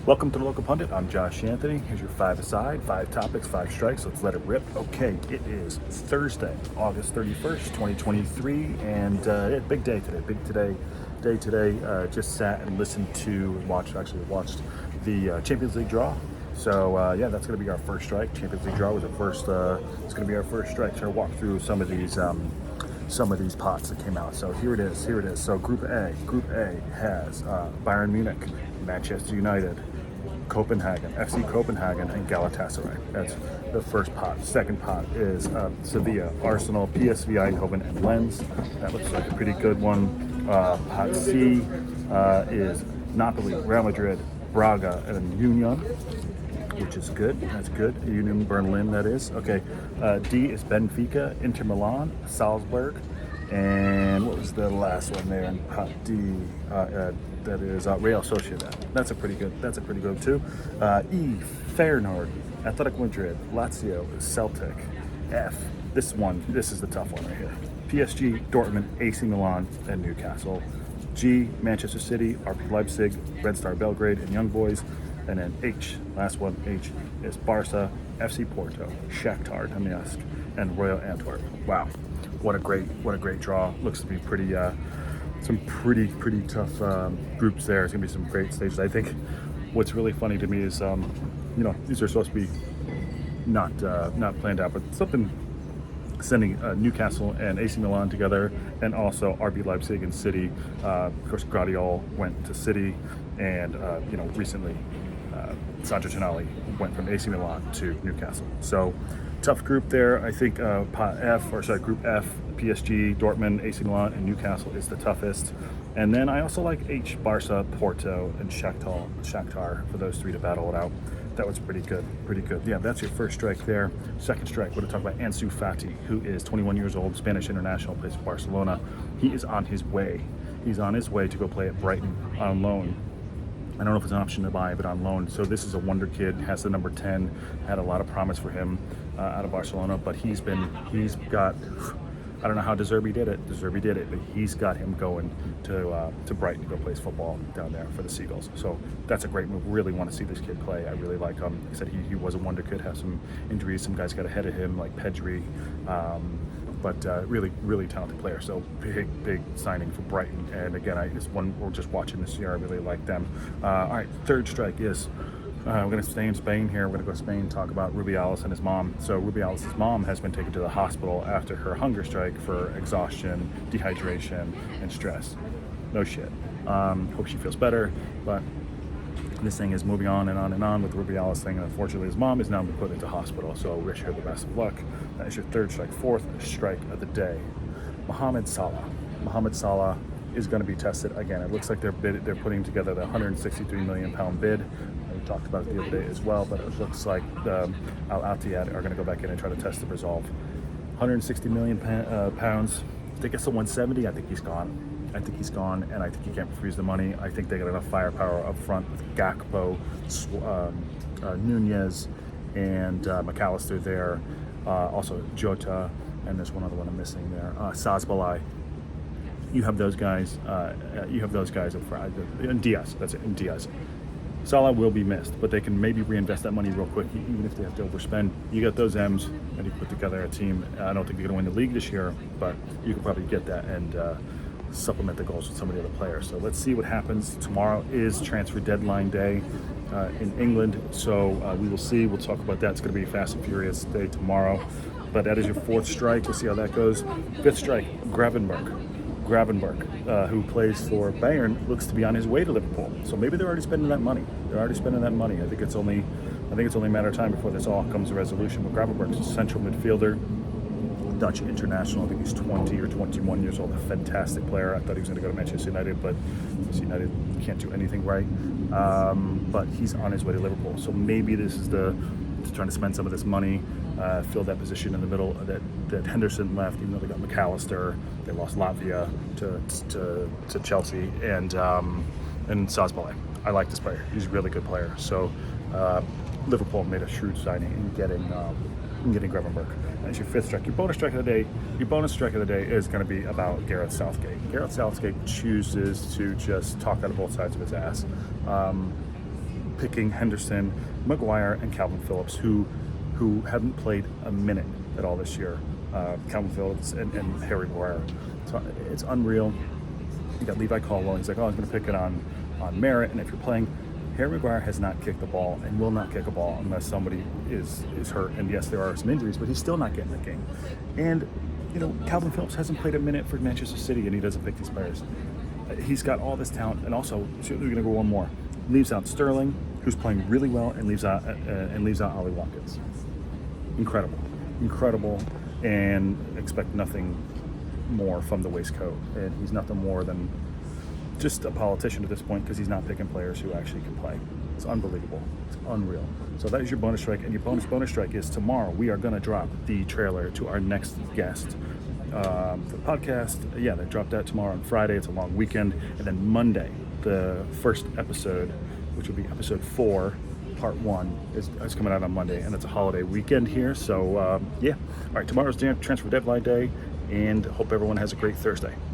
Welcome to the Local Pundit. I'm Josh Anthony. Here's your 5-a-side, 5 topics, 5 strikes. Let's let it rip. Okay, it is Thursday, August 31st, 2023, and big day today. Day today. Just sat and listened to, watched the Champions League draw. So that's going to be our first strike. Champions League draw was our first. It's going to be our first strike. So I'll walk through some of these pots that came out. So here it is. So Group A has Bayern Munich, Manchester United, Copenhagen, FC Copenhagen, and Galatasaray. That's the first pot. Second pot is Sevilla, Arsenal, PSV Eindhoven, and Lens. That looks like a pretty good one. Pot C is Napoli, Real Madrid, Braga, and Union, which is good. That's good. Union Berlin, that is. Okay. D is Benfica, Inter Milan, Salzburg, and what was the last one there in pot D? That is Real Sociedad. That's a pretty good too. E, Feyenoord, Athletic Madrid, Lazio, Celtic. F, this is the tough one right here. PSG, Dortmund, AC Milan, and Newcastle. G, Manchester City, RB Leipzig, Red Star Belgrade, and Young Boys. And then H, last one, H, is Barca, FC Porto, Shakhtar Donetsk, and Royal Antwerp. Wow, what a great draw. Looks to be pretty some pretty tough groups there. It's gonna be some great stages. I think what's really funny to me is these are supposed to be not planned out, but something sending Newcastle and AC Milan together, and also RB Leipzig and City. Of course, Guardiola went to City, and recently Sandro Tonali went from AC Milan to Newcastle. So tough group there. I think Group F, PSG, Dortmund, AC Milan, and Newcastle is the toughest. And then I also like H, Barca, Porto, and Shakhtar for those three to battle it out. That was pretty good. Yeah, that's your first strike there. Second strike, we're going to talk about Ansu Fati, who is 21 years old, Spanish international, plays for Barcelona. He is on his way. He's on his way to go play at Brighton on loan. I don't know if it's an option to buy, but on loan. So this is a wonder kid, has the number 10, had a lot of promise for him out of Barcelona, but he's got, I don't know how De Zerbi did it, but he's got him going to Brighton to go play football down there for the Seagulls. So that's a great move. Really want to see this kid play. I really like him. He said he was a wonder kid, has some injuries. Some guys got ahead of him, like Pedri. But really talented player. So big signing for Brighton. And again, we're just watching this year. I really like them. All right, third strike is we're going to stay in Spain here. We're going to go to Spain, talk about Rubiales and his mom. So Rubiales' mom has been taken to the hospital after her hunger strike for exhaustion, dehydration, and stress. No shit. Hope she feels better, but this thing is moving on and on and on with the Rubiales thing, and unfortunately his mom is now been put into hospital, so wish her the best of luck. That is your third strike. Fourth strike of the day, Mohamed Salah. Mohamed Salah is going to be tested again. It looks like they're putting together the £163 million bid. We talked about it the other day as well, but it looks like Al Ittihad are going to go back in and try to test the resolve. 160 million pounds. If they get to 170, I think he's gone. And I think he can't refuse the money. I think they got enough firepower up front with Gakpo, Nunez, and McAllister there. Also Jota, and there's one other one I'm missing there. Sazbalai. You have those guys. Up front. And Diaz. That's it. And Diaz. Salah will be missed, but they can maybe reinvest that money real quick, even if they have to overspend. You got those M's, and you put together a team. I don't think they're going to win the league this year, but you can probably get that and supplement the goals with some of the other players. So let's see what happens. Tomorrow is transfer deadline day in England, so we will see. We'll talk about that. It's going to be a fast and furious day tomorrow. But that is your fourth strike. We'll see how that goes. Fifth strike, Gravenberch, who plays for Bayern, looks to be on his way to Liverpool. So maybe they're already spending that money. I think it's only a matter of time before this all comes to resolution. But Gravenberch is a central midfielder, Dutch international. I think he's 20 or 21 years old. A fantastic player. I thought he was going to go to Manchester United, but Manchester United can't do anything right. But he's on his way to Liverpool. So maybe this is trying to spend some of this money, fill that position in the middle that Henderson left. Even though they got McAllister, they lost Latvia to Chelsea, and Sazbalai. I like this player. He's a really good player. So Liverpool made a shrewd signing in getting Gravenberch. That's your fifth strike. Your bonus strike of the day is going to be about Gareth Southgate. Gareth Southgate chooses to just talk out of both sides of his ass. picking Henderson, Maguire, and Calvin Phillips, who haven't played a minute at all this year. Calvin Phillips and Harry Maguire. So it's unreal. You got Levi Caldwell. He's like, oh, I'm going to pick it on merit. And if you're playing, Harry Maguire has not kicked the ball and will not kick a ball unless somebody is hurt. And yes, there are some injuries, but he's still not getting the game. And Calvin Phillips hasn't played a minute for Manchester City, and he doesn't pick these players. He's got all this talent, and also we're going to go one more. Leaves out Sterling, who's playing really well, and leaves out Ollie Watkins. Incredible, and expect nothing more from the waistcoat. And he's nothing more than just a politician at this point because he's not picking players who actually can play. It's unbelievable. It's unreal. So that is your bonus strike, and your bonus strike is tomorrow. We are going to drop the trailer to our next guest for the podcast. Yeah, they dropped that tomorrow on Friday. It's a long weekend, and then Monday, the first episode, which will be episode 4. Part 1 is coming out on Monday, and it's a holiday weekend here. So, yeah. All right, tomorrow's transfer deadline day, and hope everyone has a great Thursday.